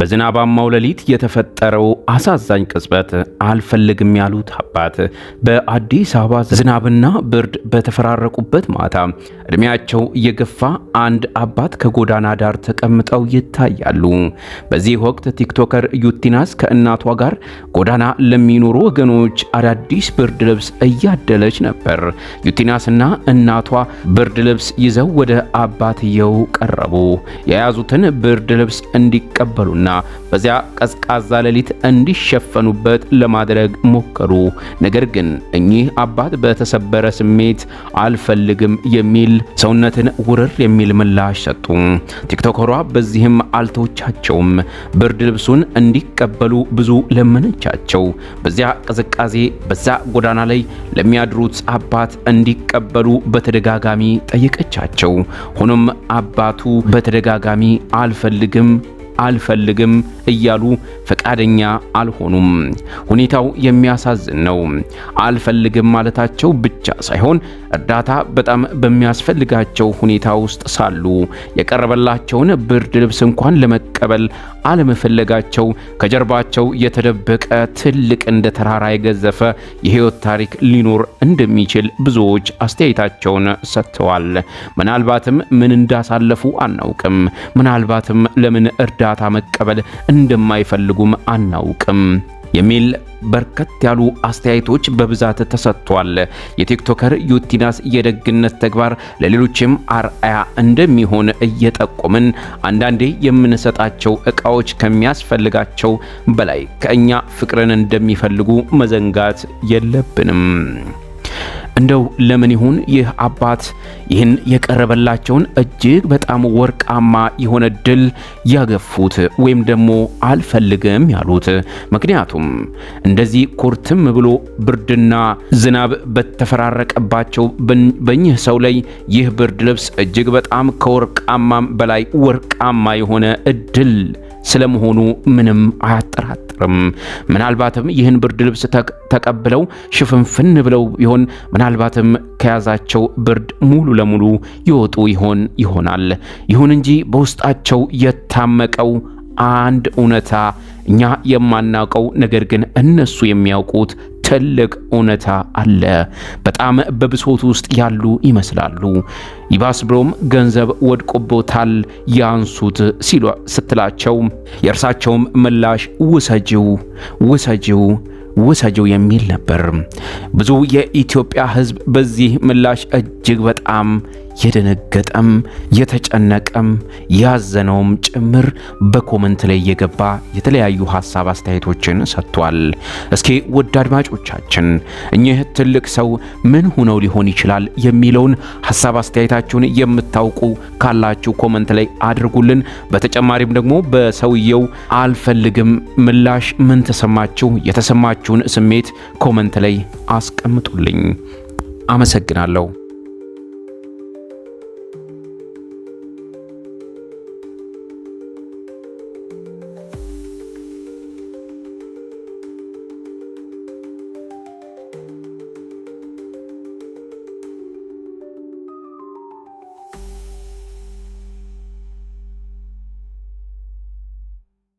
በዝናባማው ሌሊት የተፈጠረው አሳዛኝ ቅጽበት አልፈልግም ያሉት አባት በአዲስ አበባ ዝናብና ብርድ በተፈራረቁበት ማታ እድሜያቸው የገፋ አንድ አባት ከጎዳና ዳር ተቀምጠው ይታያሉ። በዚህ ወቅት ቲክቶከር ዩቲናስ ከእናቷ ጋር ጎዳና ለሚኖሩ ወገኖች አዳዲስ ብርድ ልብስ እያደለች ነበር። ዩቲናስና እናቷ ብርድ ልብስ ይዘው ወደ አባትየው ቀረቡ። የያዙትን ብርድ ልብስ እንዲቀበሉና በዚያ ቀዝቃዛ ሌሊት እንዲሸፈኑበት ለማድረግ ሞከሩ። ነገር ግን እኚህ አባት በተሰበረ ስሜት አልፈልግም የሚል ሰውነትን ውርር የሚል ምላሽ ሰጡ። ቲክቶከሯ በዚህም አልተወቻቸውም። ብርድ ልብሱን እንዲቀበሉ ብዙ ለመነቻቸው። በዚያ ቅዝቃዜ በዛ ጎዳና ላይ ለሚያድሩት አባት እንዲቀበሉ በተደጋጋሚ ጠየቀቻቸው። ሆኖም አባቱ በተደጋጋሚ አልፈልግም እያሉ ፈቃደኛ አልሆኑም። ሁኔታው የሚያሳዝን ነው። አልፈልግም ማለታቸው ብቻ ሳይሆን እርዳታ በጣም በሚያስፈልጋቸው ሁኔታ ውስጥ ሳሉ የቀረበላቸውን ብርድ ልብስ እንኳን ለመቀበል አለመፈለጋቸው ከጀርባቸው የተደበቀ ትልቅ እንደ ተራራ የገዘፈ የህይወት ታሪክ ሊኖር እንደሚችል ብዙዎች አስተያየታቸውን ሰጥተዋል። ምናልባትም ምን እንዳሳለፉ አናውቅም። ምናልባትም ለምን እርዳታ መቀበል እንደማይፈልጉም አናውቅም የሚል በርከት ያሉ አስተያየቶች በብዛት ተሰጥቷል። የቲክቶከር ዩቲናስ የደግነት ተግባር ለሌሎችም አርአያ እንደሚሆን እየጠቆምን አንዳንዴ የምንሰጣቸው ዕቃዎች ከሚያስፈልጋቸው በላይ ከእኛ ፍቅርን እንደሚፈልጉ መዘንጋት የለብንም። እንደው ለምን ይሁን ይህ አባት ይህን የቀረበላቸውን እጅግ በጣም ወርቃማ የሆነ ድል ያገፉት ወይም ደግሞ አልፈልግም ያሉት? ምክንያቱም እንደዚህ ኩርትም ብሎ ብርድና ዝናብ በተፈራረቀባቸው በእኚህ ሰው ላይ ይህ ብርድ ልብስ እጅግ በጣም ከወርቃማም በላይ ወርቃማ የሆነ እድል ስለመሆኑ ምንም አያጠራጥርም። ምናልባትም ይህን ብርድ ልብስ ተቀብለው ሽፍንፍን ብለው ይሆን? ምናልባትም ከያዛቸው ብርድ ሙሉ ለሙሉ ይወጡ ይሆናል። ይሁን እንጂ በውስጣቸው የታመቀው አንድ እውነታ እኛ የማናውቀው ነገር ግን እነሱ የሚያውቁት ትልቅ እውነታ አለ። በጣም በብሶት ውስጥ ያሉ ይመስላሉ። ይባስ ብሎም ገንዘብ ወድቆቦታል ያንሱት ስትላቸው የእርሳቸውም ምላሽ ውሰጂው የሚል ነበር። ብዙ የኢትዮጵያ ሕዝብ በዚህ ምላሽ እጅግ በጣም የደነገጠም የተጨነቀም ያዘነውም ጭምር በኮመንት ላይ የገባ የተለያዩ ሐሳብ አስተያየቶችን ሰጥቷል። እስኪ ውድ አድማጮቻችን እኚህ ትልቅ ሰው ምን ሆነው ሊሆን ይችላል የሚለውን ሐሳብ አስተያየታችሁን የምታውቁ ካላችሁ ኮመንት ላይ አድርጉልን። በተጨማሪም ደግሞ በሰውየው አልፈልግም ምላሽ ምን ተሰማችሁ? የተሰማችሁን ስሜት ኮመንት ላይ አስቀምጡልኝ። አመሰግናለሁ።